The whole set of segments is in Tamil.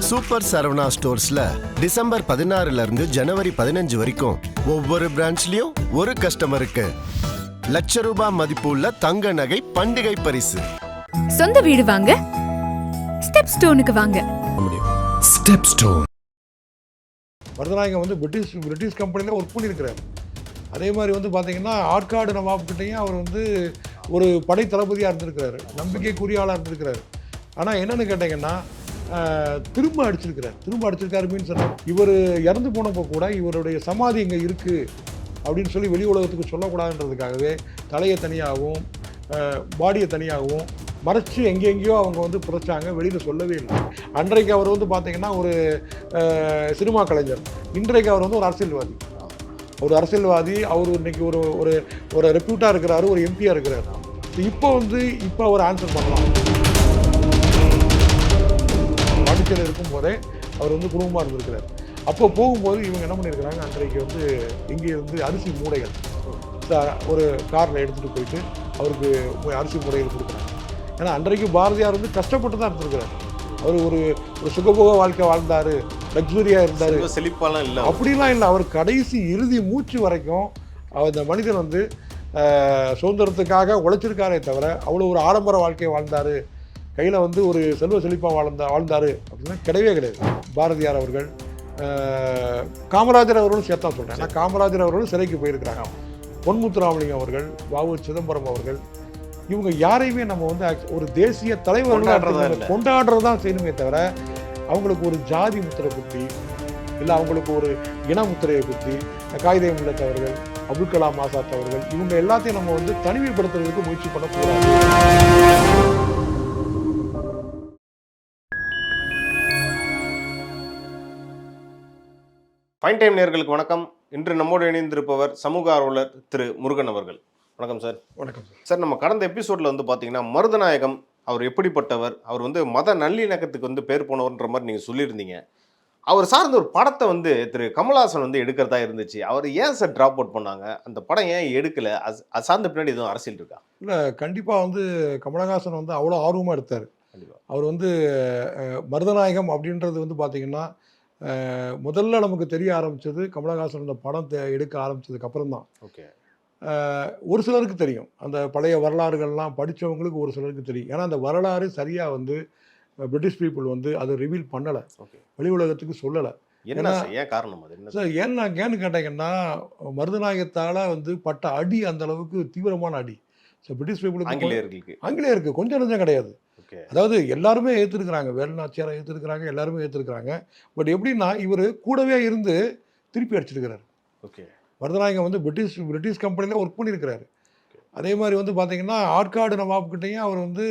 சூப்பர் சரவணா ஸ்டோர்ஸ்ல டிசம்பர் 16 இருந்து ஜனவரி 15 வரைக்கும் ஒவ்வொரு பிரான்ச்லயும் ஒரு கஸ்டமருக்கு ₹1,00,000 மதிப்புள்ள தங்க நகை பண்டிகை பரிசு. சொந்த வீடு வாங்க ஸ்டெப் ஸ்டோனுக்கு வாங்க. Step stone. மருதநாயகம் வந்து பிரிட்டிஷ் கம்பெனியில் ஒர்க் பண்ணியிருக்கிறார். அதே மாதிரி வந்து பார்த்தீங்கன்னா ஆற்காடு நவாப்கிட்டையும் அவர் வந்து ஒரு படை தளபதியாக இருந்திருக்கிறாரு, நம்பிக்கைக்குரிய ஆளாக இருந்திருக்கிறாரு. ஆனால் என்னென்னு கேட்டிங்கன்னா திரும்ப அடிச்சிருக்காரு மீன்ஸ் இவர் இறந்து போனப்போ கூட இவருடைய சமாதி இங்கே இருக்குது அப்படின்னு சொல்லி வெளி உலகத்துக்கு சொல்லக்கூடாதுன்றதுக்காகவே தலையை தனியாகவும் பாடியை தனியாகவும் மறைச்சு எங்கெங்கேயோ அவங்க வந்து புதைச்சாங்க, வெளியில் சொல்லவே இல்லை. அன்றைக்கு அவர் வந்து பார்த்தீங்கன்னா ஒரு சினிமா கலைஞர், இன்றைக்கு அவர் வந்து ஒரு அரசியல்வாதி. அவர் இன்னைக்கு ஒரு ஒரு ஒரு ரெப்யூட்டாக இருக்கிறாரு, ஒரு எம்பியாக இருக்கிறாரு. இப்போ அவர் ஆன்சர் பண்ணலாம். பாண்டிச்சேரியில் இருக்கும்போதே அவர் வந்து குடும்பமாக இருந்திருக்கிறார். அப்போ போகும்போது இவங்க என்ன பண்ணியிருக்கிறாங்க, அன்றைக்கு வந்து இங்கே இருந்து அரிசி மூடைகள் ஒரு காரில் எடுத்துகிட்டு போயிட்டு அவருக்கு அரிசி மூடைகள் கொடுக்குறாங்க. ஏன்னா அன்றைக்கு பாரதியார் வந்து கஷ்டப்பட்டு தான் இருந்திருக்கிறார். அவர் ஒரு சுகபோக வாழ்க்கை வாழ்ந்தார், லக்ஸுரியாக இருந்தார், செழிப்பாலாம் இல்லை, அப்படிலாம் இல்லை. அவர் கடைசி இறுதி மூச்சு வரைக்கும் அந்த மனிதன் வந்து சுதந்திரத்துக்காக உழைச்சிருக்காரே தவிர அவ்வளோ ஒரு ஆடம்பர வாழ்க்கையை வாழ்ந்தார், கையில் வந்து ஒரு செல்வ செழிப்பாக வாழ்ந்தார் அப்படின்னா கிடையவே கிடையாது. பாரதியார் அவர்கள், காமராஜர் அவர்களும் சேர்த்தா சொல்கிறேன். ஏன்னா காமராஜர் அவர்களும் சிறைக்கு போயிருக்கிறாங்க. பொன்முத்துராமலிங்கம் அவர்கள், வ.உ. சிதம்பரம் அவர்கள், இவங்க யாரையுமே நம்ம வந்து ஒரு தேசிய தலைவர்கள் கொண்டாடுறது தான் செய்யணுமே தவிர அவங்களுக்கு ஒரு ஜாதி முத்திரை குத்தி இல்லை அவங்களுக்கு ஒரு இன முத்திரையை குத்தி காயிதே மில்லத் அவர்கள், அப்துல் கலாம் ஆசாத் அவர்கள், இவங்க எல்லாத்தையும் நம்ம வந்து தனிமைப்படுத்துறதுக்கு முயற்சி பண்ணக்கூடாது. ஃபைன் டைம் நேயர்களுக்கு வணக்கம். இன்று நம்மோடு இணைந்திருப்பவர் சமூக ஆர்வலர் திரு முருகன் அவர்கள். வணக்கம் சார். வணக்கம் சார். நம்ம கடந்த எபிசோடில் வந்து பார்த்தீங்கன்னா மருதநாயகம் அவர் எப்படிப்பட்டவர், அவர் வந்து மத நல்லிணக்கத்துக்கு வந்து பேர் போனவர்ன்ற மாதிரி நீங்கள் சொல்லியிருந்தீங்க. அவர் சார்ந்த ஒரு படத்தை வந்து திரு கமல்ஹாசன் வந்து எடுக்கிறதா இருந்துச்சு. அவர் ஏன் சார் ட்ராப் அவுட் பண்ணாங்க, அந்த படம் ஏன் எடுக்கலை, அது சார்ந்த பின்னாடி எதுவும் அரசியல் இருக்கா? இல்லை, கண்டிப்பாக வந்து கமலஹாசன் வந்து அவ்வளோ ஆர்வமாக எடுத்தார். அவர் வந்து மருதநாயகம் அப்படின்றது வந்து பார்த்திங்கன்னா முதல்ல நமக்கு தெரிய ஆரம்பித்தது கமலஹாசன் அந்த படத்தை எடுக்க ஆரம்பித்ததுக்கு அப்புறம் தான். ஓகே. ஒரு சிலருக்கு தெரியும், அந்த பழைய வரலாறுகள்லாம் படித்தவங்களுக்கு ஒரு சிலருக்கு தெரியும். ஏன்னா அந்த வரலாறு சரியாக வந்து பிரிட்டிஷ் பீப்புள் வந்து அதை ரிவீல் பண்ணலை, வெளி உலகத்துக்கு சொல்லலை. ஏன் காரணம் அது என்ன சார்? ஏன்னு கேட்டீங்கன்னா மருதநாயகத்தால் வந்து பட்ட அடி அந்த அளவுக்கு தீவிரமான அடி. ஸோ பிரிட்டிஷ் பீப்புளுக்கு ஆங்கிலேயருக்கு கொஞ்சம் நஞ்சம் கிடையாது. அதாவது எல்லாருமே ஏற்றுருக்குறாங்க, வேலுநாச்சியாரை ஏற்றுருக்குறாங்க, எல்லாருமே ஏற்றுருக்குறாங்க. பட் எப்படின்னா இவர் கூடவே இருந்து திருப்பி அடிச்சிருக்கிறாரு. ஓகே. மருதநாயகம் வந்து பிரிட்டிஷ் கம்பெனியில் ஒர்க் பண்ணியிருக்கிறாரு. அதே மாதிரி வந்து பார்த்தீங்கன்னா ஆற்காடு நவாப்கிட்டையும் அவர் வந்து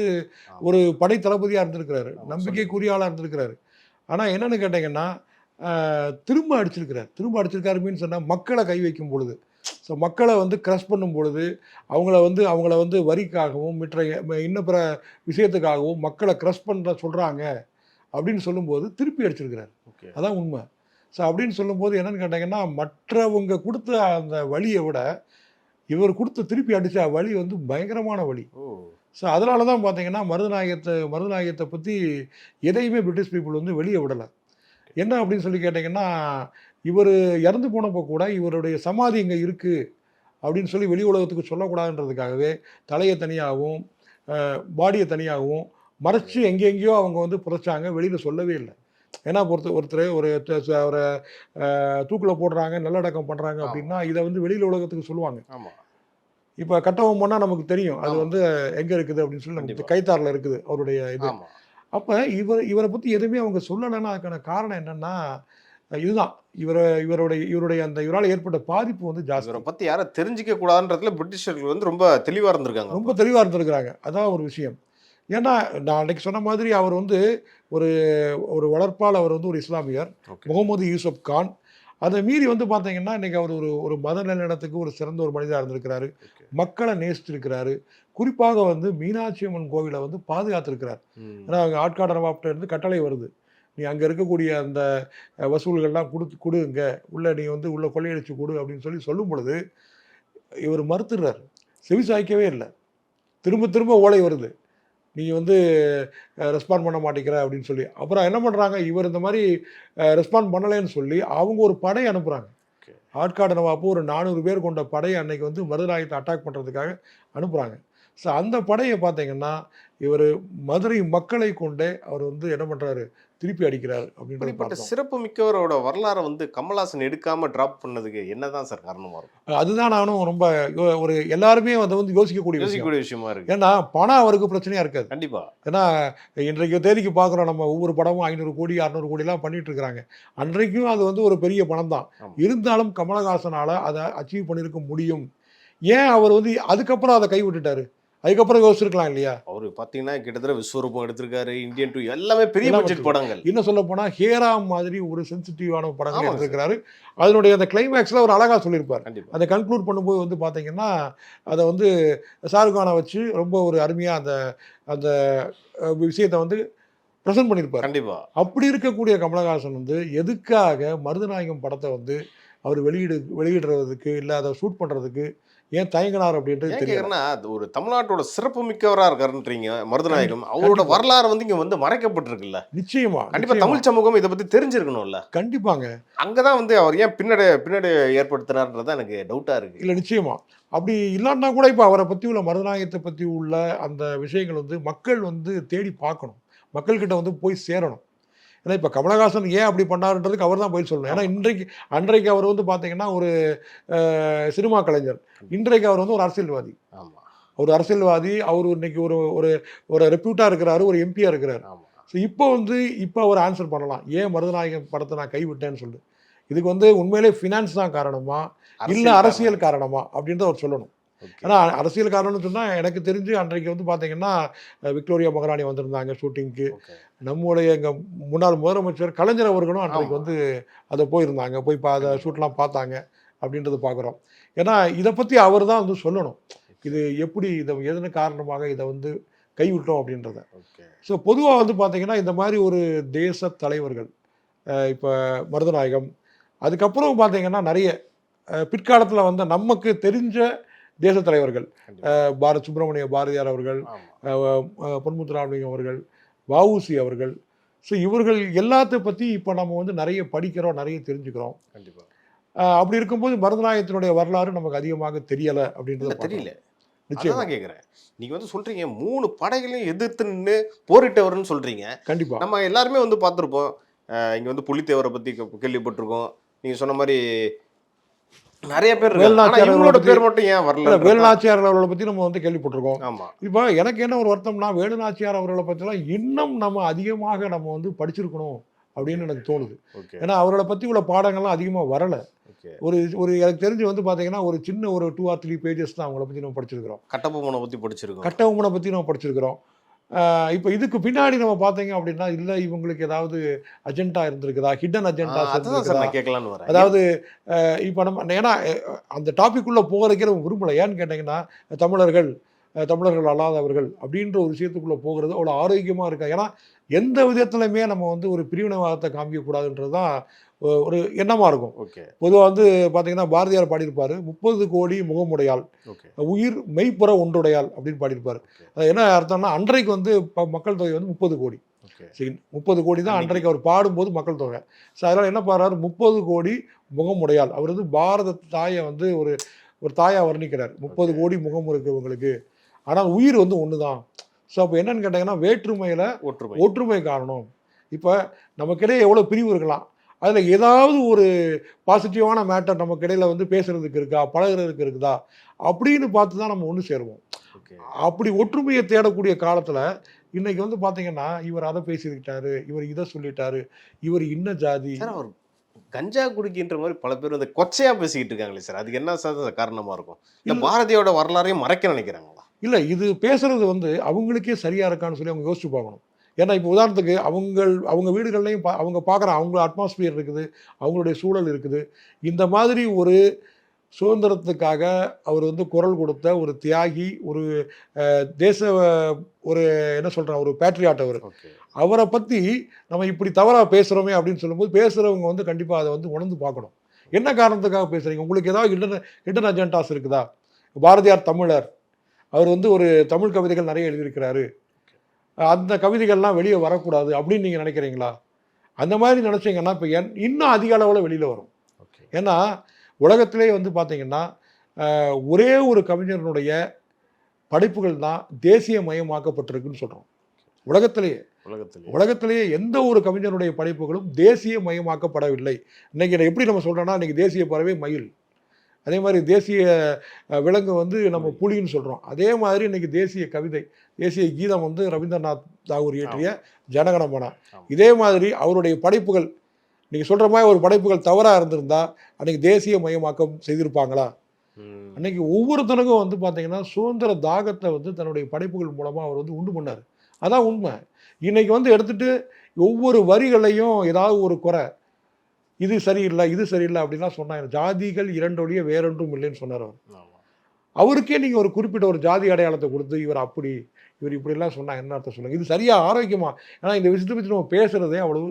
ஒரு படை தளபதியாக இருந்திருக்கிறாரு, நம்பிக்கைக்குரிய ஆளாக இருந்திருக்கிறாரு. ஆனால் என்னென்னு கேட்டிங்கன்னா திரும்ப அடிச்சிருக்காரு மீன்ஸ் சொன்னால் மக்களை கை வைக்கும் பொழுது, ஸோ மக்களை வந்து க்ரஷ் பண்ணும் பொழுது அவங்கள வந்து வரிக்காகவும் இன்னும் பிற விஷயத்துக்காகவும் மக்களை க்ரஷ் சொல்கிறாங்க அப்படின்னு சொல்லும்போது திருப்பி அடிச்சிருக்கிறார். அதான் உண்மை. ஸோ அப்படின்னு சொல்லும்போது என்னென்னு கேட்டிங்கன்னா மற்றவங்க கொடுத்த அந்த வலியை விட இவர் கொடுத்த திருப்பி அடித்த வலி வந்து பயங்கரமான வலி. ஸோ அதனால தான் பார்த்தீங்கன்னா மருதநாயகத்தை பற்றி எதையுமே பிரிட்டிஷ் பீப்புள் வந்து வெளியே விடலை. என்ன அப்படின்னு சொல்லி கேட்டிங்கன்னா இவர் இறந்து போனப்போ கூட இவருடைய சமாதி இங்கே இருக்குது அப்படின்னு சொல்லி வெளி உலகத்துக்கு சொல்லக்கூடாதுன்றதுக்காகவே தலையை தனியாகவும் பாடியை தனியாகவும் மறைச்சு எங்கெங்கேயோ அவங்க வந்து புதைச்சாங்க, வெளியில் சொல்லவே இல்லை. ஏன்னா ஒருத்தர் ஒரு தூக்கில் போடுறாங்க, நல்லடக்கம் பண்ணுறாங்க அப்படின்னா இதை வந்து வெளியில் உலகத்துக்கு சொல்லுவாங்க. இப்போ கட்டவும் போனால் நமக்கு தெரியும் அது வந்து எங்கே இருக்குது அப்படின்னு சொல்லி நமக்கு கைத்தாரில் இருக்குது அவருடைய இது. அப்போ இவரை பற்றி எதுவுமே அவங்க சொல்லலைன்னா அதுக்கான காரணம் என்னென்னா இதுதான், இவருடைய அந்த இவரால் ஏற்பட்ட பாதிப்பு வந்து ஜாஸ்தி. இவரை பற்றி யாரும் தெரிஞ்சிக்க கூடாதுன்றதுல பிரிட்டிஷர்கள் வந்து ரொம்ப தெளிவாக இருந்திருக்காங்க. அதான் ஒரு விஷயம். ஏன்னா நான் அன்றைக்கி சொன்ன மாதிரி அவர் வந்து ஒரு வளர்ப்பால் அவர் வந்து ஒரு இஸ்லாமியர், முகமது யூசுப் கான். அதை மீறி வந்து பார்த்தீங்கன்னா இன்றைக்கி அவர் ஒரு மத நல்லிணத்துக்கு ஒரு சிறந்த ஒரு மனிதராக இருந்திருக்கிறாரு, மக்களை நேசிச்சிருக்கிறாரு. குறிப்பாக வந்து மீனாட்சி அம்மன் கோவிலை வந்து பாதுகாத்திருக்கிறார். ஏன்னா அவங்க ஆட்காடு நவாப்கிட்ட இருந்து கட்டளை வருது, நீ அங்கே இருக்கக்கூடிய அந்த வசூல்கள்லாம் கொடுங்க, உள்ள நீ வந்து உள்ள கொள்ளையடிச்சு கொடு அப்படின்னு சொல்லும் பொழுது இவர் மறுத்துடுறாரு, செவிசாய்க்கவே இல்லை. திரும்ப ஓலை வருது, நீ வந்து ரெஸ்பாண்ட் பண்ண மாட்டேங்கிற அப்படின்னு சொல்லி. அப்புறம் என்ன பண்ணுறாங்க, இவர் இந்த மாதிரி ரெஸ்பாண்ட் பண்ணலைன்னு சொல்லி அவங்க ஒரு படை அனுப்புகிறாங்க. ஆற்காடு நவாப்பு ஒரு 400 பேர் கொண்ட படையை அன்னைக்கு வந்து மருதநாயகத்தை அட்டாக் பண்ணுறதுக்காக அனுப்புகிறாங்க. ஸோ அந்த படையை பார்த்தீங்கன்னா இவர் மதுரை மக்களை கொண்டே அவர் வந்து என்ன பண்ணுறாரு, திருப்பி அடிக்கிறார் அப்படின்றது இப்படிப்பட்ட பார்த்தோம். சிறப்பு மிக்கவரோட வரலாறை வந்து கமல்ஹாசன் எடுக்காம டிராப் பண்ணதுக்கு என்னதான் சார் காரணமா இருக்கும்? அதுதான் நானும் ரொம்ப ஒரு எல்லாருமே அதை வந்து யோசிக்கக்கூடிய விஷயம். யோசிக்கக்கூடிய விஷயமா இருக்கு. ஏன்னா பணம் அவருக்கு பிரச்சனையாக இருக்காது. கண்டிப்பா. ஏன்னா இன்றைக்கு தேதிக்கு பார்க்குறோம், நம்ம ஒவ்வொரு படமும் 500 கோடி 600 கோடிலாம் பண்ணிட்டு இருக்கிறாங்க. அன்றைக்கும் அது வந்து ஒரு பெரிய பணம் தான். ஆமா. இருந்தாலும் கமலஹாசனால் அதை அச்சீவ் பண்ணியிருக்க முடியும். ஏன் அவர் வந்து அதுக்கப்புறம் அதை கைவிட்டுட்டாரு? அதுக்கப்புறம் யோசிச்சிருக்கலாம் இல்லையா? அவரு பாத்தீங்கன்னா கிட்டத்தட்ட விஸ்வரூபம் எடுத்திருக்காரு, இந்தியன் 2 எல்லாமே பெரிய எல்லாம் பட்ஜெட் படங்கள். இன்னும் சொல்ல போனால் ஹேரா மாதிரி ஒரு சென்சிட்டிவான படங்கள் ஆமாங்க எடுத்திருக்கிறாரு. அதனுடைய அந்த கிளைமேக்ஸில் ஒரு அழகாக சொல்லியிருப்பார். கண்டிப்பா. அதை கன்க்ளூட் பண்ணும்போது வந்து பார்த்தீங்கன்னா அதை வந்து ஷாருக்கானை வச்சு ரொம்ப ஒரு அருமையாக அந்த அந்த விஷயத்தை வந்து ப்ரெசென்ட் பண்ணியிருப்பார். கண்டிப்பா. அப்படி இருக்கக்கூடிய கமலஹாசன் வந்து எதுக்காக மருதநாயகம் படத்தை வந்து அவர் வெளியிடுறதுக்கு இல்லை அதை ஷூட் பண்ணுறதுக்கு ஏன் தயங்கினார் அப்படின்றது ஏன் தெரியல. கேக்குறேன்னா, அது ஒரு தமிழ்நாட்டோட சிறப்பு மிக்கவரா இருக்காருன்றீங்க மருதநாயகம். அவரோட கண்டிப்பா. வரலாறு வந்து இங்க வந்து மறைக்கப்பட்டிருக்குல்ல. நிச்சயமா கண்டிப்பா தமிழ் சமூகம் இதை பத்தி தெரிஞ்சிருக்கணும்ல. கண்டிப்பாங்க. அங்கதான் வந்து அவர் ஏன் பின்னாடி ஏற்படுத்தினார்ன்றது எனக்கு டவுட்டா இருக்கு. இல்லை நிச்சயமா அப்படி இல்லாட்டினா கூட இப்போ அவரை பற்றி உள்ள மருதநாயகத்தை பற்றி உள்ள அந்த விஷயங்கள் வந்து மக்கள் வந்து தேடி பார்க்கணும், மக்கள்கிட்ட வந்து போய் சேரணும். ஏன்னா இப்போ கமலஹாசன் ஏன் அப்படி பண்ணாருன்றதுக்கு அவர் தான் போய் சொல்லணும். ஏன்னா அன்றைக்கு அவர் வந்து பார்த்தீங்கன்னா ஒரு சினிமா கலைஞர், இன்றைக்கு அவர் வந்து ஒரு அரசியல்வாதி. ஆமா ஒரு அரசியல்வாதி, அவர் இன்னைக்கு ஒரு ஒரு ஒரு ரெப்யூட்டாக இருக்கிறாரு, ஒரு எம்பியாக இருக்கிறாரு. ஆமா. ஸோ இப்போ அவர் ஆன்சர் பண்ணலாம், ஏன் மருதநாயகம் படத்தை நான் கைவிட்டேன்னு சொல்லு. இதுக்கு வந்து உண்மையிலே ஃபினான்ஸ் தான் காரணமா இல்லை அரசியல் காரணமா அப்படின்றத அவர் சொல்லணும். ஏன்னா அரசியல் காரணம்னு சொன்னால் எனக்கு தெரிஞ்சு அன்றைக்கு வந்து பார்த்தீங்கன்னா விக்டோரியா மகாராணி வந்திருந்தாங்க ஷூட்டிங்க்கு. நம்முடைய எங்கள் முன்னாள் முதலமைச்சர் கலைஞர் அவர்களும் அன்றைக்கு வந்து அதை போயிருந்தாங்க, போய் அதை ஷூட்லாம் பார்த்தாங்க அப்படின்றது பார்க்குறோம். ஏன்னா இதை பற்றி அவர் தான் வந்து சொல்லணும், இது எப்படி இதை எதன காரணமாக இதை வந்து கைவிட்டோம் அப்படின்றத. ஸோ பொதுவாக வந்து பார்த்தீங்கன்னா இந்த மாதிரி ஒரு தேச தலைவர்கள் இப்போ மருதநாயகம், அதுக்கப்புறம் பார்த்தீங்கன்னா நிறைய பிற்காலத்தில் வந்து நமக்கு தெரிஞ்ச தேச தலைவர்கள், சுப்பிரமணிய பாரதியார் அவர்கள், பொன்முத்துராமலிங்கம் அவர்கள், வஉசி அவர்கள். ஸோ இவர்கள் எல்லாத்த பற்றி இப்போ நம்ம வந்து நிறைய படிக்கிறோம், நிறைய தெரிஞ்சுக்கிறோம். கண்டிப்பா. அப்படி இருக்கும்போது மருதநாயகத்தினுடைய வரலாறு நமக்கு அதிகமாக தெரியலை அப்படின்றது தெரியல. நிச்சயமா அதான் கேட்குறேன். நீங்க வந்து சொல்றீங்க 3 படைகளையும் எதிர்த்து நின்று போரிட்டவர்னு சொல்றீங்க. கண்டிப்பா. நம்ம எல்லாருமே வந்து பார்த்துருப்போம். இங்க வந்து புலித்தேவரை பத்தி கேள்விப்பட்டிருக்கோம். நீங்க சொன்ன மாதிரி நிறைய பேர் இருக்காங்க. ஆனா இவங்களோட பேர் மட்டும் ஏன் வரல? வேலுநாச்சியார் அவர்களை பற்றி நம்ம வந்து கேள்விப்பட்டிருக்கோம். ஆமா. இப்போ எனக்கு என்ன ஒரு வருத்தம்னா, வேலுநாச்சியார் அவர்களை பற்றிலாம் இன்னும் நம்ம அதிகமாக நம்ம வந்து படிச்சிருக்கணும் அப்படின்னு எனக்கு தோணுது. ஏன்னா அவர்களை பற்றி உள்ள பாடங்கள்லாம் அதிகமாக வரலை. ஒரு எனக்கு தெரிஞ்சு வந்து பார்த்தீங்கன்னா ஒரு சின்ன ஒரு 2 or 3 பேஜஸ் தான் அவங்கள பற்றி நம்ம படிச்சிருக்கிறோம். கட்டபொம்மனை பற்றி படிச்சிருக்கோம். கட்டபொம்மனை பற்றி நம்ம படிச்சிருக்கிறோம். இப்போ இதுக்கு பின்னாடி நம்ம பார்த்தீங்க அப்படின்னா இல்லை இவங்களுக்கு ஏதாவது அஜெண்டா இருந்திருக்குதா, ஹிடன் அஜெண்டா கேட்கலான்னு வரேன். அதாவது இப்போ நம்ம ஏன்னா அந்த டாபிக் உள்ள போகிறதுக்கே நம்ம விரும்பலை. ஏன்னு கேட்டிங்கன்னா தமிழர்கள் அல்லாதவர்கள் அப்படின்ற ஒரு விஷயத்துக்குள்ளே போகிறது அவ்வளோ ஆரோக்கியமாக இருக்கா. ஏன்னா எந்த விதத்துலையுமே நம்ம வந்து ஒரு பிரிவினைவாதத்தை காமிக்கக்கூடாதுன்றது தான் ஒரு எண்ணமாக இருக்கும். பொதுவாக வந்து பார்த்தீங்கன்னா பாரதியார் பாடியிருப்பார், 30 கோடி முகமுடையாள் உயிர் மெய்ப்புற ஒன்றுடையாள் அப்படின்னு பாடியிருப்பார். அது என்ன அர்த்தம்னா அன்றைக்கு வந்து மக்கள் தொகை வந்து 30 கோடி. சரி, 30 கோடி தான் அன்றைக்கு அவர் பாடும்போது மக்கள் தொகை. ஸோ அதனால் என்ன பாடுறாரு, 30 கோடி முகமுடையாள். அவர் வந்து பாரத தாயை வந்து ஒரு தாயாக வர்ணிக்கிறார். 30 கோடி முகம் இருக்குது உங்களுக்கு, ஆனால் உயிர் வந்து ஒன்று தான். ஸோ அப்போ என்னன்னு கேட்டிங்கன்னா வேற்றுமையில் ஒற்றுமை காரணம். இப்போ நமக்கிடையே எவ்வளோ பிரிவு இருக்கலாம், அதில் ஏதாவது ஒரு பாசிட்டிவான மேட்டர் நமக்கிடையில் வந்து பேசுகிறதுக்கு இருக்கா, பழகிறதுக்கு இருக்குதா அப்படின்னு பார்த்து தான் நம்ம ஒன்று சேருவோம். அப்படி ஒற்றுமையை தேடக்கூடிய காலத்தில் இன்னைக்கு வந்து பார்த்தீங்கன்னா இவர் அதை பேசியிருக்கிட்டாரு, இவர் இதை சொல்லிட்டாரு, இவர் இன்ன ஜாதி, அவர் கஞ்சா குடிக்கின்ற மாதிரி பல பேர் வந்து கொச்சையா பேசிக்கிட்டு இருக்காங்களே சார், அதுக்கு என்ன சார் காரணமா இருக்கும்? இல்லை பாரதியோட வரலாறையும் மறைக்க நினைக்கிறாங்களா? இல்லை இது பேசுறது வந்து அவங்களுக்கே சரியா இருக்கான்னு சொல்லி அவங்க யோசிச்சு பார்க்கணும். ஏன்னா இப்போ உதாரணத்துக்கு அவங்க வீடுகள்லையும் அவங்க பார்க்குற அவங்க அட்மாஸ்பியர் இருக்குது, அவங்களுடைய சூழல் இருக்குது. இந்த மாதிரி ஒரு சுதந்திரத்துக்காக அவர் வந்து குரல் கொடுத்த ஒரு தியாகி, ஒரு தேச ஒரு என்ன சொல்கிறேன் ஒரு பேட்ரியாட் அவரை பற்றி நம்ம இப்படி தவறாக பேசுகிறோமே அப்படின்னு சொல்லும்போது பேசுகிறவங்க வந்து கண்டிப்பாக அதை வந்து உணர்ந்து பார்க்கணும். என்ன காரணத்துக்காக பேசுகிறீங்க, உங்களுக்கு ஏதாவது ஹிடன் அஜெண்டாஸ் இருக்குதா? பாரதியார் தமிழர், அவர் வந்து ஒரு தமிழ் கவிதைகள் நிறைய எழுதியிருக்கிறாரு. அந்த கவிதைகள்லாம் வெளியே வரக்கூடாது அப்படின்னு நீங்கள் நினைக்கிறீங்களா? அந்த மாதிரி நினச்சிங்கன்னா இப்போ இன்னும் அதிக அளவில் வெளியில் வரும். ஏன்னா உலகத்திலே வந்து பார்த்தீங்கன்னா ஒரே ஒரு கவிஞனுடைய படைப்புகள் தான் தேசிய மயமாக்கப்பட்டிருக்குன்னு சொல்கிறோம். உலகத்திலேயே எந்த ஒரு கவிஞனுடைய படைப்புகளும் தேசிய மயமாக்கப்படவில்லை. இன்னைக்கு எப்படி நம்ம சொல்கிறோன்னா, இன்னைக்கு தேசிய பறவை மயில், அதே மாதிரி தேசிய விலங்கு வந்து நம்ம புலின்னு சொல்கிறோம். அதே மாதிரி இன்னைக்கு தேசிய கவிதை, தேசிய கீதம் வந்து ரவீந்திரநாத் தாகூர் இயற்றிய ஜனகணமன. இதே மாதிரி அவருடைய படைப்புகள் நீங்கள் சொல்கிற மாதிரி ஒரு படைப்புகள் தவறாக இருந்திருந்தா அன்றைக்கி தேசிய மயமாக்கம் செய்திருப்பாங்களா? அன்றைக்கி ஒவ்வொருத்தனுக்கும் வந்து பார்த்திங்கன்னா சுதந்திர தாகத்தை வந்து தன்னுடைய படைப்புகள் மூலமாக அவர் வந்து உண்டு பண்ணார். அதான் உண்மை. இன்றைக்கி வந்து எடுத்துகிட்டு ஒவ்வொரு வரிகளையும் ஏதாவது ஒரு குறை, இது சரியில்லை இது சரியில்லை அப்படின்லாம் சொன்னாங்க. ஜாதிகள் இரண்டொழிய வேறொன்றும் இல்லைன்னு சொன்னார் அவர். அவருக்கே நீங்கள் ஒரு குறிப்பிட்ட ஒரு ஜாதி அடையாளத்தை கொடுத்து இவர் அப்படி இவர் இப்படிலாம் சொன்னால் என்ன அர்த்தம் சொல்லுங்கள்? இது சரியாக ஆரோக்கியமா? ஏன்னா இந்த விஷயத்தை பற்றி நம்ம பேசுகிறதே அவ்வளவு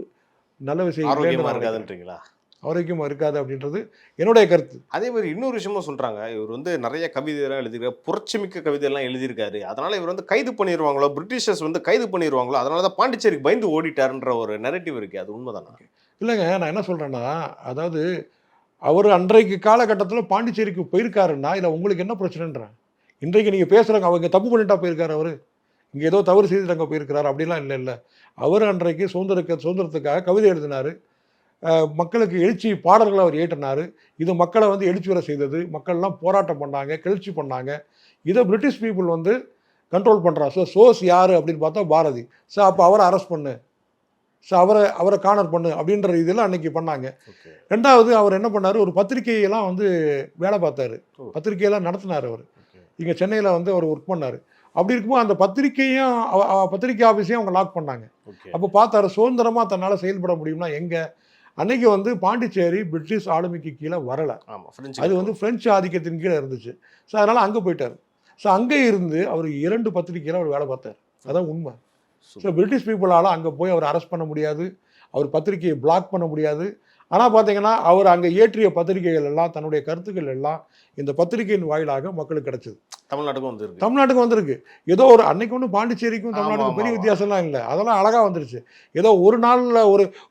நல்ல விஷயம் இருக்காதுன்றீங்களா? ஆரோக்கியமாக இருக்காது அப்படின்றது என்னுடைய கருத்து. அதே மாதிரி இன்னொரு விஷயமும் சொல்கிறாங்க, இவர் வந்து நிறைய கவிதையெல்லாம் எழுதியிருக்காரு, புரட்சிமிக்க கவிதையெல்லாம் எழுதியிருக்காரு. அதனால் இவர் வந்து கைது பண்ணிடுவாங்களோ, பிரிட்டிஷர்ஸ் வந்து கைது பண்ணிடுவாங்களோ, அதனால தான் பாண்டிச்சேரிக்கு பயந்து ஓடிட்டாருன்ற ஒரு நெரேட்டிவ் இருக்குது. அது உண்மைதானா? இல்லைங்க, நான் என்ன சொல்கிறேன்னா, அதாவது அவர் அன்றைக்கு காலகட்டத்தில் பாண்டிச்சேரிக்கு போயிருக்காருன்னா இதில் உங்களுக்கு என்ன பிரச்சனைன்றேன். இன்றைக்கு நீங்கள் பேசுகிறாங்க அவங்க தப்பு பண்ணிட்டா போயிருக்காரு, அவர் இங்கே ஏதோ தவறு செய்துட்டு அங்கே போயிருக்கிறார் அப்படிலாம் இல்லை. அவர் அன்றைக்கு சுதந்திரத்துக்காக கவிதை எழுதினார், மக்களுக்கு எழுச்சி பாடல்களை அவர் ஏற்றினார். இது மக்களை வந்து எழுச்சி வர செய்தது. மக்கள்லாம் போராட்டம் பண்ணாங்க, கிளர்ச்சி பண்ணாங்க. இதை பிரிட்டிஷ் பீப்புள் வந்து கண்ட்ரோல் பண்ணுறா. சோர்ஸ் யார் அப்படின்னு பார்த்தா பாரதி. அப்போ அவரை அரெஸ்ட் பண்ணு, அவரை கார்னர் பண்ணு அப்படின்ற இதெல்லாம் அன்னைக்கு பண்ணாங்க. ரெண்டாவது அவர் என்ன பண்ணார், ஒரு பத்திரிகையெல்லாம் வந்து வேலை பார்த்தாரு, பத்திரிகையெல்லாம் நடத்தினார். அவர் இங்கே சென்னையில் வந்து அவர் ஒர்க் பண்ணார். அப்படி இருக்கும்போது அந்த பத்திரிகை ஆஃபீஸையும் அவங்க லாக் பண்ணாங்க. அப்போ பார்த்தாரு சுதந்திரமாக தன்னால் செயல்பட முடியும்னா எங்கே? அன்னைக்கு வந்து பாண்டிச்சேரி பிரிட்டிஷ் ஆளுமைக்கு கீழே வரலை, அது வந்து பிரெஞ்சு ஆதிக்கத்தின் கீழே இருந்துச்சு. அதனால் அங்கே போயிட்டார். அங்கே இருந்து அவர் 2 பத்திரிகையில் அவர் வேலை பார்த்தார். அதான் உண்மை. பிரிட்டிஷ் பீப்புளால் அங்கே போய் அவர் அரெஸ்ட் பண்ண முடியாது, அவர் பத்திரிகையை பிளாக் பண்ண முடியாது. ஆனால் பார்த்தீங்கன்னா அவர் அங்கே இயற்றிய பத்திரிகைகள் எல்லாம், தன்னுடைய கருத்துக்கள் எல்லாம் இந்த பத்திரிகையின் வாயிலாக மக்களுக்கு கிடைச்சது. தமிழ்நாட்டுக்கும் வந்திருக்கு. ஏதோ ஒரு அன்னைக்கு ஒன்று பாண்டிச்சேரிக்கும் தமிழ்நாட்டுக்கும் பெரிய வித்தியாசம்லாம் இல்லை, அதெல்லாம் அழகாக வந்துருச்சு. ஏதோ ஒரு நாளில்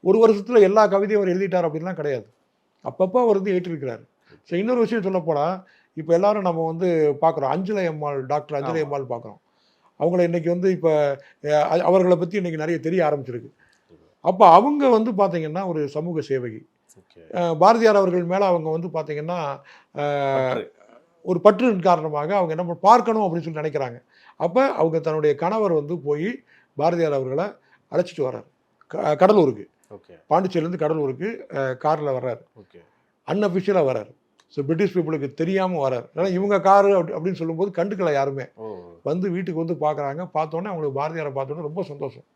ஒரு வருஷத்தில் எல்லா கவிதையும் அவர் எழுதிட்டார் அப்படின்லாம் கிடையாது. அப்பப்போ அவர் வந்து ஏற்றிருக்கிறார். இன்னொரு விஷயம் சொல்லப்போனால், இப்போ எல்லாரும் நம்ம வந்து பார்க்குறோம் அஞ்சலை அம்மாள், டாக்டர் அஞ்சலை அம்மாள் பார்க்குறோம். அவங்கள இன்றைக்கி வந்து இப்போ அவர்களை பற்றி இன்றைக்கி நிறைய தெரிய ஆரம்பிச்சிருக்கு. அப்போ அவங்க வந்து பார்த்திங்கன்னா ஒரு சமூக சேவகி. பாரதியார் அவர்கள் மேலே அவங்க வந்து பார்த்திங்கன்னா ஒரு பற்றின் காரணமாக அவங்க என்ன பார்க்கணும் அப்படின்னு சொல்லி நினைக்கிறாங்க. அப்போ அவங்க தன்னுடைய கணவர் வந்து போய் பாரதியார் அவர்களை அழைச்சிட்டு வர்றார் கடலூருக்கு. பாண்டிச்சேரியிலேருந்து கடலூருக்கு காரில் வர்றாரு, அன்அஃபிஷியலாக வர்றாரு. பிரிட்டிஷ் பீப்புளுக்கு தெரியாமல் வர்றாரு. ஏன்னா இவங்க காரு அப்படின்னு சொல்லும்போது கண்டுக்கலை யாருமே. வந்து வீட்டுக்கு வந்து பார்க்குறாங்க. பார்த்தோன்னே அவங்களுக்கு பாரதியாரை பார்த்தோன்னே ரொம்ப சந்தோஷம்.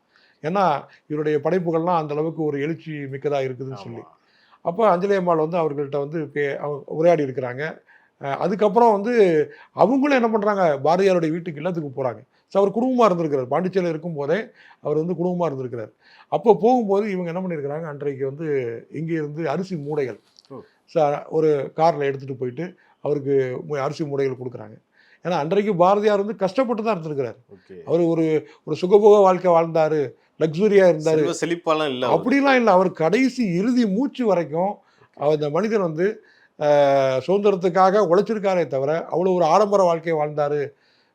ஏன்னா இவருடைய படைப்புகள்லாம் அந்த அளவுக்கு ஒரு எழுச்சி மிக்கதாக இருக்குதுன்னு சொல்லி. அப்போ அஞ்சலி அம்மாள் வந்து அவர்கள்ட்ட வந்து உரையாடி இருக்கிறாங்க. அதுக்கப்புறம் வந்து அவங்களும் என்ன பண்ணுறாங்க, பாரதியாருடைய வீட்டுக்கு இல்லத்துக்கு போகிறாங்க. அவர் குடும்பமாக இருந்திருக்கிறார். பாண்டிச்சேரியில் இருக்கும்போதே அவர் வந்து குடும்பமாக இருந்திருக்கிறார். அப்போ போகும்போது இவங்க என்ன பண்ணியிருக்கிறாங்க, அன்றைக்கு வந்து இங்கே இருந்து அரிசி மூடைகள் ஒரு காரில் எடுத்துகிட்டு போயிட்டு அவருக்கு அரிசி மூடைகள் கொடுக்குறாங்க. ஏன்னா அன்றைக்கு பாரதியார் வந்து கஷ்டப்பட்டு தான் இருந்திருக்கிறார். அவர் ஒரு சுகபோக வாழ்க்கை வாழ்ந்தார், லக்ஸுரியாக இருந்தார், செழிப்பாலாம் இல்லை, அப்படிலாம் இல்லை. அவர் கடைசி இறுதி மூச்சு வரைக்கும் அந்த மனிதன் வந்து சுதந்திரத்துக்காக உழைச்சிருக்காரே தவிர அவ்வளோ ஒரு ஆடம்பர வாழ்க்கையை வாழ்ந்தார்,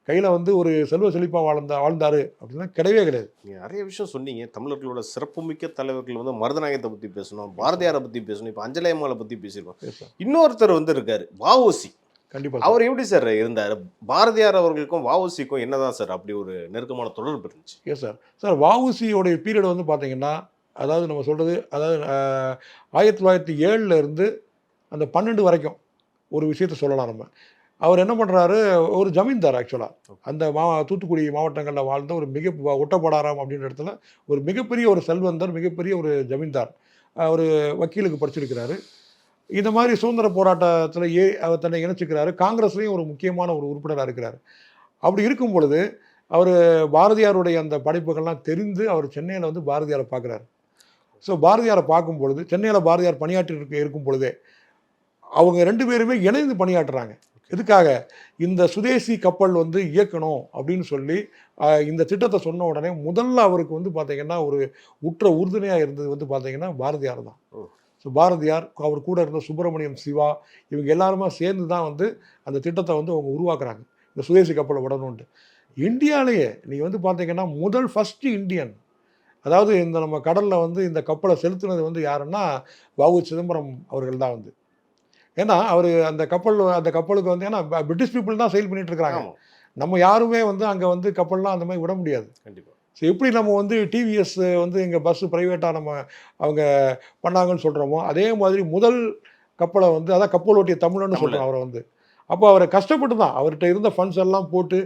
கையில் வந்து ஒரு செல்வ செழிப்பாக வாழ்ந்தார் அப்படின்னா கிடையவே கிடையாது. நீங்கள் நிறைய விஷயம் சொன்னீங்க. தமிழர்களோட சிறப்புமிக்க தலைவர்கள் வந்து மருதநாயகத்தை பற்றி பேசணும், பாரதியாரை பற்றி பேசணும், இப்போ அஞ்சலை அம்மாளை பற்றி பேசியிருக்கோம். இன்னொருத்தர் வந்து இருக்கார், வ.உ.சி. கண்டிப்பாக அவர் எப்படி சார் இருந்தார்? பாரதியார் அவர்களுக்கும் வ.உ.சிக்கும் என்னதான் சார் அப்படி ஒரு நெருக்கமான தொடர்பு இருந்துச்சு? எஸ் சார் வ.உ.சியோடைய பீரியட் வந்து பார்த்தீங்கன்னா, அதாவது நம்ம சொல்கிறது, அதாவது 1907 இருந்து அந்த 12 வரைக்கும் ஒரு விஷயத்த சொல்லலாம் நம்ம. அவர் என்ன பண்ணுறாரு, ஒரு ஜமீன்தார் ஆக்சுவலாக. அந்த தூத்துக்குடி மாவட்டங்களில் வாழ்ந்த ஒரு ஒட்டப்படாரம் அப்படின்ற இடத்துல ஒரு மிகப்பெரிய ஒரு செல்வந்தர், மிகப்பெரிய ஒரு ஜமீன்தார். ஒரு வக்கீலுக்கு படிச்சிருக்கிறாரு. இந்த மாதிரி சுதந்திர போராட்டத்தில் அவர் தன்னை இணைச்சிக்கிறாரு. காங்கிரஸ்லேயும் ஒரு முக்கியமான ஒரு உறுப்பினராக இருக்கிறார். அப்படி இருக்கும் பொழுது அவர் பாரதியாருடைய அந்த படைப்புகள்லாம் தெரிந்து அவர் சென்னையில் வந்து பாரதியாரை பார்க்குறாரு. பாரதியாரை பார்க்கும் பொழுது, சென்னையில் பாரதியார் பணியாற்றி இருக்கும் பொழுதே அவங்க 2 பேருமே இணைந்து பணியாற்றுறாங்க. எதுக்காக இந்த சுதேசி கப்பல் வந்து இயக்கணும் அப்படின்னு சொல்லி இந்த திட்டத்தை சொன்ன உடனே முதல்ல அவருக்கு வந்து பார்த்தீங்கன்னா ஒரு உற்ற உறுதுணையாக இருந்தது வந்து பார்த்தீங்கன்னா பாரதியார் தான். ஸோ பாரதியார், அவர் கூட இருந்த சுப்பிரமணியம் சிவா, இவங்க எல்லாருமே சேர்ந்து தான் வந்து அந்த திட்டத்தை வந்து அவங்க உருவாக்குறாங்க, இந்த சுதேசி கப்பலை விடணுன்ட்டு. இந்தியாவிலேயே நீங்கள் வந்து பார்த்தீங்கன்னா ஃபஸ்ட்டு இந்தியன், அதாவது இந்த நம்ம கடலில் வந்து இந்த கப்பலை செலுத்தினது வந்து யாருன்னா வ.உ. சிதம்பரம் அவர்கள் தான் வந்து. ஏன்னா அவர் அந்த கப்பலுக்கு வந்து ஏன்னா பிரிட்டிஷ் பீப்புள் தான் செயல் பண்ணிட்டு இருக்கிறாங்க. நம்ம யாருமே வந்து அங்கே வந்து கப்பல்லாம் அந்த மாதிரி விட முடியாது. கண்டிப்பாக. ஸோ எப்படி நம்ம வந்து டிவிஎஸ் வந்து எங்கள் பஸ்ஸு ப்ரைவேட்டாக அவங்க பண்ணாங்கன்னு சொல்கிறோமோ, அதே மாதிரி முதல் கப்பலை வந்து அதான் கப்பல் ஓட்டிய தமிழன்னு சொல்கிறோம் அவரை வந்து. அப்போ அவரை கஷ்டப்பட்டு தான் அவர்கிட்ட இருந்த ஃபண்ட்ஸ் எல்லாம் போட்டு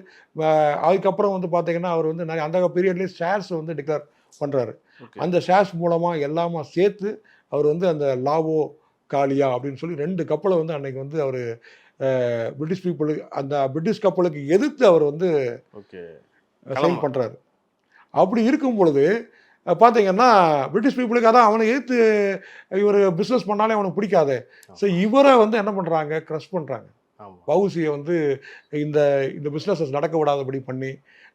அதுக்கப்புறம் வந்து பார்த்தீங்கன்னா அவர் வந்து நிறைய அந்த பீரியட்லேயே ஷேர்ஸ் வந்து டிக்ளேர் பண்ணுறாரு. அந்த ஷேர்ஸ் மூலமாக எல்லாமா சேர்த்து அவர் வந்து அந்த லாவோ காலியா அப்படின்னு சொல்லி 2 கப்பலை வந்து அன்னைக்கு வந்து அவர் பிரிட்டிஷ் பீப்புளுக்கு அந்த பிரிட்டிஷ் கப்பலுக்கு எதிர்த்து அவர் வந்து செயல் பண்ணுறாரு. அப்படி இருக்கும் பொழுது பார்த்தீங்கன்னா பிரிட்டிஷ் பீப்புளுக்கு அதான் அவனை எதிர்த்து இவர் பிஸ்னஸ் பண்ணாலே அவனுக்கு பிடிக்காது. ஸோ இவரை வந்து என்ன பண்ணுறாங்க, க்ரஷ் பண்ணுறாங்க. வ.உ.சியை வந்து இந்த இந்த பிஸ்னஸஸ் நடக்க விடாதபடி பண்ணி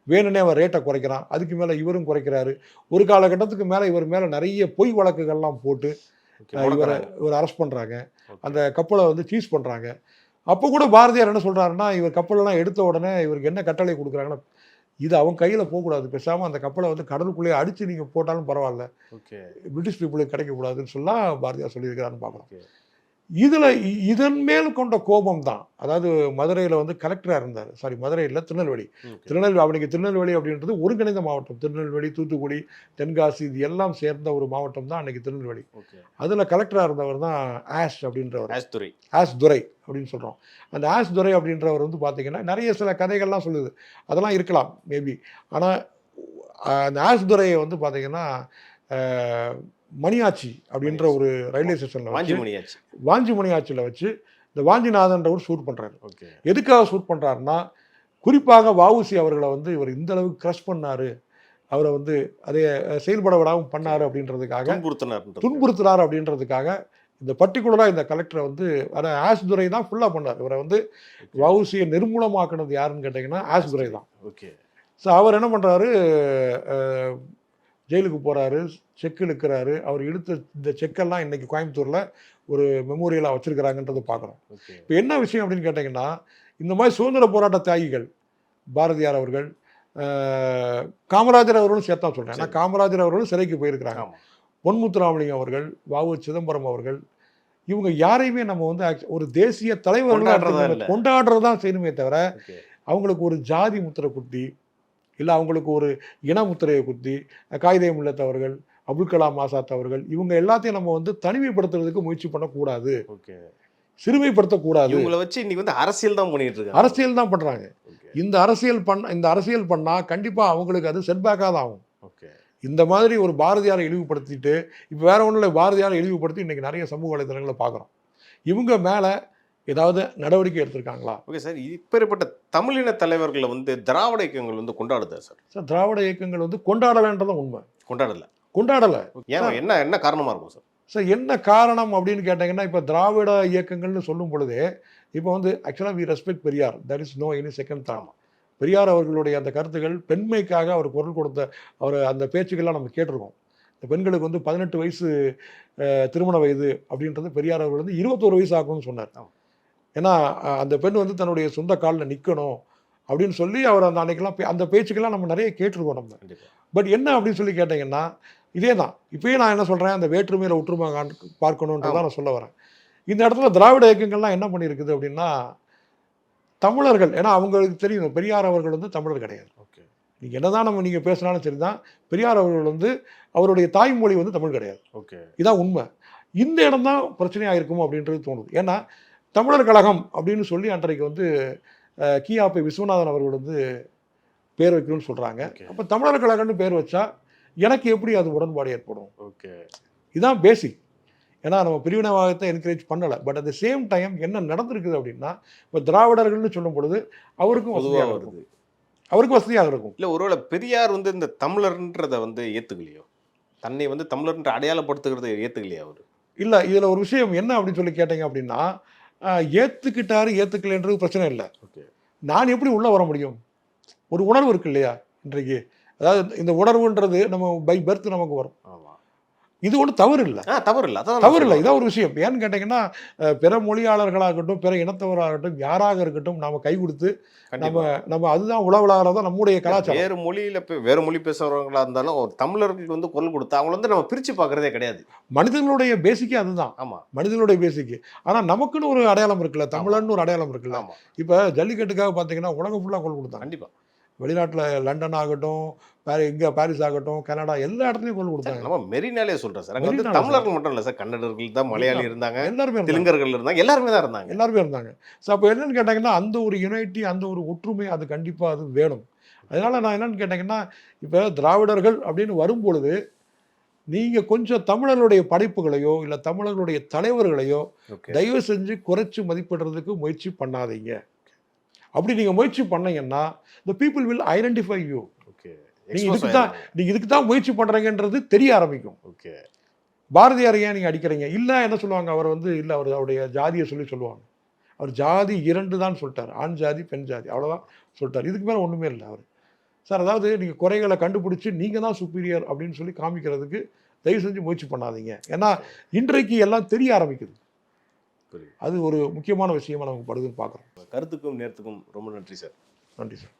வேணுன்னே அவர் ரேட்டை குறைக்கிறான். அதுக்கு மேலே இவரும் குறைக்கிறாரு. ஒரு காலகட்டத்துக்கு மேலே இவர் மேலே நிறைய பொய் வழக்குகள்லாம் போட்டு இவர் அரெஸ்ட் பண்ணுறாங்க. அந்த கப்பலை வந்து சீஸ் பண்ணுறாங்க. அப்போ கூட பாரதியார் என்ன சொல்கிறாருன்னா, இவர் கப்பலெல்லாம் எடுத்த உடனே இவருக்கு என்ன கட்டளை கொடுக்குறாங்கன்னா, இது அவன் கையில் போகக்கூடாது, பேசாமல் அந்த கப்பலை வந்து கடலுக்குள்ளேயே அடித்து நீங்கள் போட்டாலும் பரவாயில்ல, பிரிட்டிஷ் பீப்புளுக்கு கிடைக்கக்கூடாதுன்னு சொல்லலாம் பாரதியார் சொல்லியிருக்கிறான்னு பார்க்கலாம். இதன் மேல் கொண்ட கோபம் தான், அதாவது மதுரையில் வந்து கலெக்டராக இருந்தார், மதுரையில் திருநெல்வேலி அவனுக்கு திருநெல்வேலி அப்படின்றது ஒருங்கிணைந்த மாவட்டம். திருநெல்வேலி, தூத்துக்குடி, தென்காசி இது எல்லாம் சேர்ந்த ஒரு மாவட்டம் தான் அன்னைக்கு திருநெல்வேலி. அதில் கலெக்டராக இருந்தவர் தான் ஆஷ் அப்படின்றவர், ஆஷ் துரை அப்படின்னு சொல்கிறோம். அந்த ஆஷ் துரை அப்படின்றவர் வந்து பார்த்தீங்கன்னா நிறைய சில கதைகள்லாம் சொல்லுது, அதெல்லாம் இருக்கலாம் மேபி. ஆனால் அந்த ஆஷ் துரையை வந்து பார்த்தீங்கன்னா மணியாச்சி அப்படின்ற ஒரு ரயில்வே ஸ்டேஷனில் வாஞ்சி மணியாச்சியில் வச்சு இந்த வாஞ்சிநாதன்றவர் ஷூட் பண்ணுறாரு. எதுக்காக ஷூட் பண்ணுறாருன்னா, குறிப்பாக வ.உ.சி அவர்களை வந்து இவர் இந்த அளவுக்கு க்ரஷ் பண்ணாரு, அவரை வந்து அதை செயல்பட விடாமல் பண்ணாரு அப்படின்றதுக்காக, துன்புறுத்துறாரு அப்படின்றதுக்காக இந்த பர்டிகுலராக இந்த கலெக்டரை வந்து அதை ஆஷ் துரை தான் ஃபுல்லாக பண்ணார். இவரை வந்து வ.உ.சியை நிர்மூலமாக்குனது யாருன்னு கேட்டிங்கன்னா ஆஷ் துரை தான். ஸோ அவர் என்ன பண்ணுறாரு, ஜெயிலுக்கு போகிறாரு, செக் இழுக்கிறாரு. அவர் இழுத்த இந்த செக்கெல்லாம் இன்றைக்கி கோயம்புத்தூரில் ஒரு மெமோரியலாக வச்சுருக்கிறாங்கன்றதை பார்க்குறோம். இப்போ என்ன விஷயம் அப்படின்னு கேட்டிங்கன்னா, இந்த மாதிரி சுதந்திர போராட்ட தியாகிகள் பாரதியார் அவர்கள், காமராஜர் அவர்களும் சேர்த்தா சொல்கிறேன், ஏன்னா காமராஜர் அவர்களும் சிறைக்கு போயிருக்கிறாங்க. பொன்முத்துராமலிங்கம் அவர்கள், வ.உ. சிதம்பரம் அவர்கள், இவங்க யாரையுமே நம்ம வந்து ஒரு தேசிய தலைவர்கள் கொண்டாடுறது தான் செய்யணுமே தவிர, அவங்களுக்கு ஒரு ஜாதி முத்திரை குத்தி இல்லை அவங்களுக்கு ஒரு இனமுத்திரையை குத்தி, காயிதே மில்லத் அவர்கள், அபுல் கலாம் ஆசாத் அவர்கள், இவங்க எல்லாத்தையும் நம்ம வந்து தனிமைப்படுத்துறதுக்கு முயற்சி பண்ணக்கூடாது, சிறுமைப்படுத்தக்கூடாது. இவங்களை வச்சு இன்னைக்கு வந்து அரசியல் தான் பண்ணிட்டு இருக்காங்க, அரசியல் தான் பண்ணுறாங்க. இந்த அரசியல் பண்ணால் கண்டிப்பாக அவங்களுக்கு அது செட்பேக்காக தான் ஆகும். இந்த மாதிரி ஒரு பாரதியாரை இழிவுபடுத்திட்டு, இப்போ வேற ஒன்றும் இல்லை, பாரதியாரை இழிவுபடுத்தி இன்றைக்கி நிறைய சமூக வலைதளங்களை பார்க்குறோம். இவங்க மேலே ஏதாவது நடவடிக்கை எடுத்திருக்காங்களா? ஓகே சார், இப்பேற்பட்ட தமிழின தலைவர்களை வந்து திராவிட இயக்கங்கள் வந்து கொண்டாடுதா சார்? திராவிட இயக்கங்கள் வந்து கொண்டாடலைன்றதான் உண்மை. கொண்டாடலை. என்ன காரணமாக இருக்கும் சார்? என்ன காரணம் அப்படின்னு கேட்டிங்கன்னா, இப்போ திராவிட இயக்கங்கள்னு சொல்லும் பொழுதே இப்போ வந்து ஆக்சுவலாக we respect Periyar, that is no any second thought. Periyar அவர்களுடைய அந்த கருத்துக்கள், பெண்மைக்காக அவர் குரல் கொடுத்த அவர் அந்த பேச்சுக்கள்லாம் நம்ம கேட்டிருக்கோம். இந்த பெண்களுக்கு வந்து 18 வயசு திருமண வயது அப்படின்றது பெரியார் அவர்கள் வந்து 21 வயசு ஆகும்னு சொன்னார். ஏன்னா அந்த பெண் வந்து தன்னுடைய சொந்த காலில் நிற்கணும் அப்படின்னு சொல்லி அவர் அந்த அன்னைக்கெல்லாம் அந்த பேச்சுக்கெல்லாம் நம்ம நிறைய கேட்டிருக்கோம் நம்ம. பட் என்ன அப்படின்னு சொல்லி கேட்டிங்கன்னா, இதே தான் இப்போயே நான் என்ன சொல்கிறேன், அந்த வேற்றுமையில் ஒற்றுமை பார்க்கணுன்றதான் நான் சொல்ல வரேன். இந்த இடத்துல திராவிட இயக்கங்கள்லாம் என்ன பண்ணியிருக்குது அப்படின்னா, தமிழர்கள், ஏன்னா அவங்களுக்கு தெரியும் பெரியார் அவர்கள் வந்து தமிழர் கிடையாது. நீங்கள் என்னதான் நீங்கள் பேசினாலும் சரி தான், பெரியார் அவர்கள் வந்து அவருடைய தாய்மொழி வந்து தமிழ் கிடையாது. இதான் உண்மை. இந்த இடம் தான் பிரச்சனையாக இருக்குமோ அப்படின்றது தோணுது. ஏன்னா தமிழர் கழகம் அப்படின்னு சொல்லி அன்றைக்கு வந்து கி.ஆ.பி. விஸ்வநாதன் அவர்கள் வந்து பேர் வைக்கணும்னு சொல்கிறாங்க. அப்போ தமிழர் கழகம்னு பேர் வச்சா எனக்கு எப்படி அது உடன்பாடு ஏற்படும்? இதுதான் பேசிக். ஏன்னா நம்ம பிரிவினைவாதத்தை என்கரேஜ் பண்ணலை. But at the same time என்ன நடந்திருக்குது அப்படின்னா, இப்போ திராவிடர்கள்னு சொல்லும் பொழுது அவருக்கும் வசதியாக இருக்கும். இல்லை ஒருவேளை பெரியார் வந்து இந்த தமிழர்ன்றதை வந்து ஏற்றுக்கலையோ, தன்னை வந்து தமிழர்ன்ற அடையாளப்படுத்துகிறத ஏற்றுக்கலையா அவர்? இல்லை, இதில் ஒரு விஷயம் என்ன அப்படின்னு சொல்லி கேட்டீங்க அப்படின்னா, ஏற்றுக்கிட்டாரு ஏற்றுக்கலைன்றது பிரச்சனை இல்லை. ஓகே. நான் எப்படி உள்ளே வர முடியும்? ஒரு உணர்வு இருக்கு இல்லையா இன்றைக்கு? அதாவது இந்த உணர்வுன்றது நம்ம பை பர்த் நமக்கு வரும். ஆமா. இது ஒன்றும் தவறு இல்லை. தவறு இல்லை, தவறு இல்லை. இதான் ஒரு விஷயம். ஏன்னு கேட்டிங்கன்னா பிற மொழியாளர்களாகட்டும் பிற இனத்தவராகட்டும் யாராக இருக்கட்டும் நாம் கை கொடுத்து நம்ம அதுதான் உலகளாகிறதா நம்முடைய கலாச்சாரம். வேறு மொழியில வேறு மொழி பேசுறவங்களா இருந்தாலும் ஒரு தமிழர்களுக்கு வந்து குரல் கொடுத்து அவங்கள வந்து நம்ம பிரிச்சு பார்க்கறதே கிடையாது. மனிதர்களுடைய பேசிக்கே அதுதான். ஆமா, மனிதர்களுடைய பேசிக்கு. ஆனால் நமக்குன்னு ஒரு அடையாளம் இருக்குல்ல, தமிழன்னு ஒரு அடையாளம் இருக்குல்ல. இப்போ ஜல்லிக்கட்டுக்காக பார்த்தீங்கன்னா உலகம் ஃபுல்லாக குரல் கொடுத்தாங்க. கண்டிப்பாக வெளிநாட்டில் லண்டன் ஆகட்டும், இங்கே பாரிஸ் ஆகட்டும், கனடா எல்லா இடத்துலையும் குரல் கொடுத்தாங்க. நம்ம மெரினாலே சொல்கிறேன் சார். அங்கே வந்து தமிழர்கள் மட்டும் இல்லை சார், கன்னடர்கள் தான், மலையாளி இருந்தாங்க, எல்லாருமே தெலுங்கர்கள் இருந்தாங்க, எல்லாருமே தான் இருந்தாங்க. எல்லாருமே இருந்தாங்க. ஸோ அப்போ என்னென்னு கேட்டாங்கன்னா அந்த ஒரு யுனைட்டி, அந்த ஒரு ஒற்றுமை அது கண்டிப்பாக அது வேணும். அதனால் நான் என்னென்னு கேட்டிங்கன்னா இப்போ திராவிடர்கள் அப்படின்னு வரும்பொழுது நீங்கள் கொஞ்சம் தமிழர்களுடைய படைப்புகளையோ இல்லை தமிழர்களுடைய தலைவர்களையோ தயவு செஞ்சு குறைச்சி மதிப்பிடுறதுக்கு முயற்சி பண்ணாதீங்க. அப்படி நீங்கள் முயற்சி பண்ணீங்கன்னா the people will identify you. நீங்கள் இதுக்கு தான் முயற்சி பண்ணுறீங்கன்றது தெரிய ஆரம்பிக்கும். ஓகே. பாரதியார் ஏன் நீங்கள் அடிக்கிறீங்க? இல்லை என்ன சொல்லுவாங்க, அவர் வந்து இல்லை அவருடைய ஜாதியை சொல்லுவாங்க. அவர் ஜாதி 2 தான் சொல்லிட்டார், ஆண் ஜாதி பெண் ஜாதி, அவ்வளோதான் சொல்லிட்டார். இதுக்கு மேலே ஒன்றுமே இல்லை அவர் சார். அதாவது நீங்கள் குறைகளை கண்டுபிடிச்சி நீங்கள் தான் சுப்பீரியர் அப்படின்னு சொல்லி காமிக்கிறதுக்கு தயவு செஞ்சு முயற்சி பண்ணாதீங்க. ஏன்னா இன்றைக்கு எல்லாம் தெரிய ஆரம்பிக்குது. அது ஒரு முக்கியமான விஷயமா நமக்கு படுதுன்னு பார்க்குறோம். கருத்துக்கும் நேரத்துக்கும் ரொம்ப நன்றி சார். நன்றி சார்.